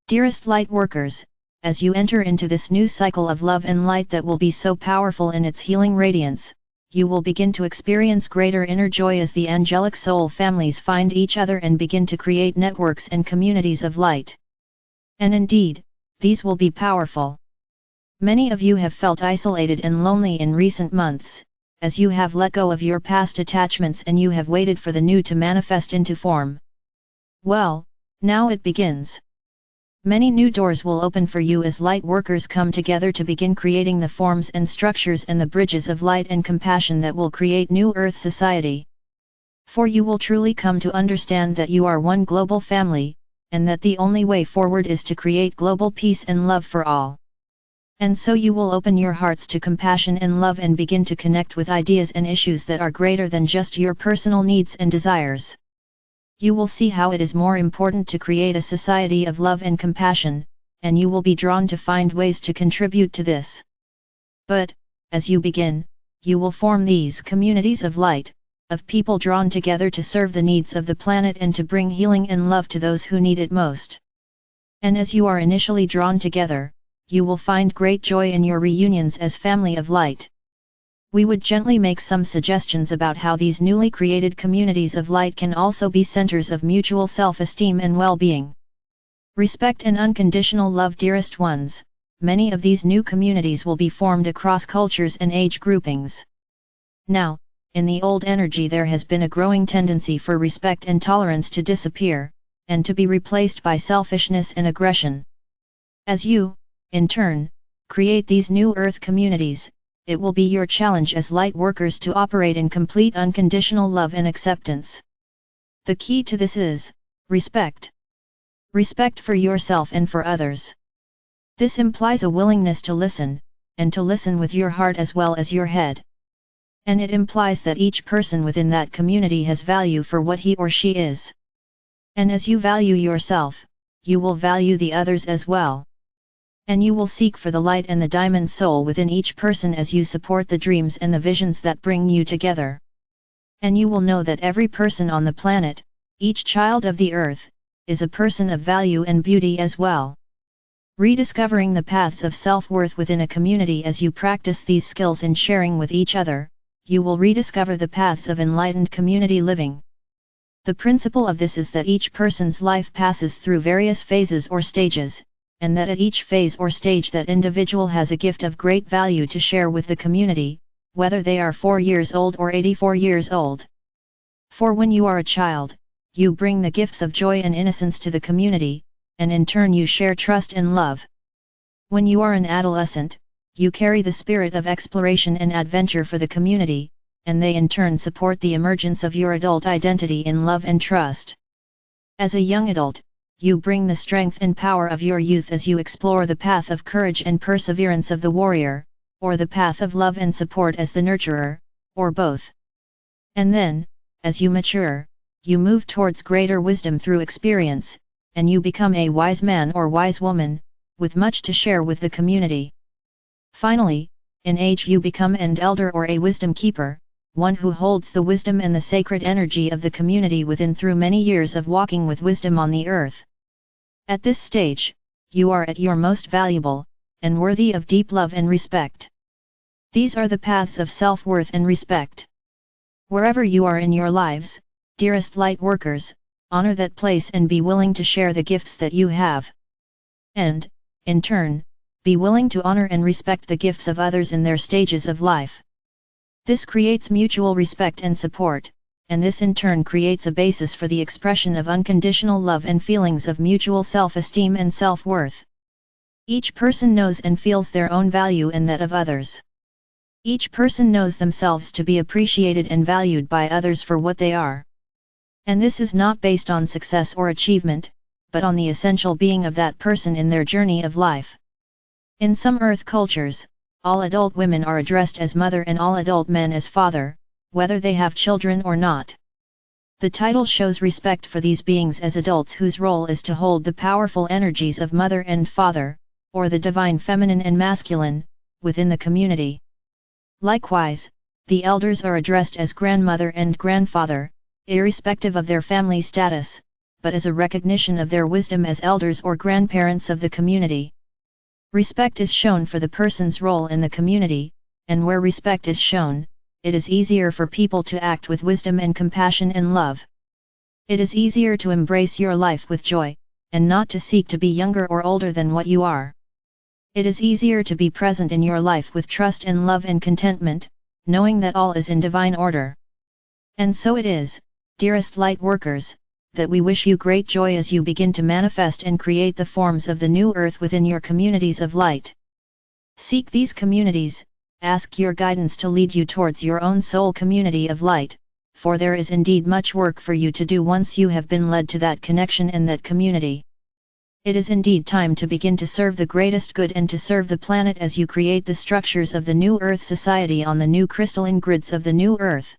Dearest light workers, as you enter into this new cycle of love and light that will be so powerful in its healing radiance, you will begin to experience greater inner joy as the angelic soul families find each other and begin to create networks and communities of light. And indeed, these will be powerful. Many of you have felt isolated and lonely in recent months, as you have let go of your past attachments and you have waited for the new to manifest into form. Well, now it begins. Many new doors will open for you as light workers come together to begin creating the forms and structures and the bridges of light and compassion that will create new Earth society. For you will truly come to understand that you are one global family, and that the only way forward is to create global peace and love for all. And so you will open your hearts to compassion and love and begin to connect with ideas and issues that are greater than just your personal needs and desires. You will see how it is more important to create a society of love and compassion, and you will be drawn to find ways to contribute to this. But, as you begin, you will form these communities of light, of people drawn together to serve the needs of the planet and to bring healing and love to those who need it most. And as you are initially drawn together, you will find great joy in your reunions as family of light. We would gently make some suggestions about how these newly created communities of light can also be centers of mutual self-esteem and well-being. Respect and unconditional love. Dearest ones, many of these new communities will be formed across cultures and age groupings. Now, in the old energy there has been a growing tendency for respect and tolerance to disappear, and to be replaced by selfishness and aggression. As you, in turn, create these new Earth communities, it will be your challenge as light workers to operate in complete unconditional love and acceptance. The key to this is respect. Respect for yourself and for others. This implies a willingness to listen, and to listen with your heart as well as your head. And it implies that each person within that community has value for what he or she is. And as you value yourself, you will value the others as well. And you will seek for the light and the diamond soul within each person as you support the dreams and the visions that bring you together. And you will know that every person on the planet, each child of the earth, is a person of value and beauty as well. Rediscovering the paths of self-worth within a community. As you practice these skills in sharing with each other, you will rediscover the paths of enlightened community living. The principle of this is that each person's life passes through various phases or stages, and that at each phase or stage that individual has a gift of great value to share with the community, whether they are 4 years old or 84 years old. For when you are a child, you bring the gifts of joy and innocence to the community, and in turn you share trust and love. When you are an adolescent, you carry the spirit of exploration and adventure for the community, and they in turn support the emergence of your adult identity in love and trust. As a young adult, you bring the strength and power of your youth as you explore the path of courage and perseverance of the warrior, or the path of love and support as the nurturer, or both. And then, as you mature, you move towards greater wisdom through experience, and you become a wise man or wise woman, with much to share with the community. Finally, in age you become an elder or a wisdom keeper, one who holds the wisdom and the sacred energy of the community within through many years of walking with wisdom on the earth. At this stage, you are at your most valuable, and worthy of deep love and respect. These are the paths of self-worth and respect. Wherever you are in your lives, dearest light workers, honor that place and be willing to share the gifts that you have. And, in turn, be willing to honor and respect the gifts of others in their stages of life. This creates mutual respect and support, and this in turn creates a basis for the expression of unconditional love and feelings of mutual self-esteem and self-worth. Each person knows and feels their own value and that of others. Each person knows themselves to be appreciated and valued by others for what they are. And this is not based on success or achievement, but on the essential being of that person in their journey of life. In some Earth cultures, all adult women are addressed as mother and all adult men as father, whether they have children or not. The title shows respect for these beings as adults whose role is to hold the powerful energies of mother and father, or the divine feminine and masculine, within the community. Likewise, the elders are addressed as grandmother and grandfather, irrespective of their family status, but as a recognition of their wisdom as elders or grandparents of the community. Respect is shown for the person's role in the community, and where respect is shown, it is easier for people to act with wisdom and compassion and love. It is easier to embrace your life with joy, and not to seek to be younger or older than what you are. It is easier to be present in your life with trust and love and contentment, knowing that all is in divine order. And so it is, dearest light workers, that we wish you great joy as you begin to manifest and create the forms of the new earth within your communities of light. Seek these communities, ask your guidance to lead you towards your own soul community of light, for there is indeed much work for you to do once you have been led to that connection and that community. It is indeed time to begin to serve the greatest good and to serve the planet as you create the structures of the new Earth society on the new crystalline grids of the new Earth.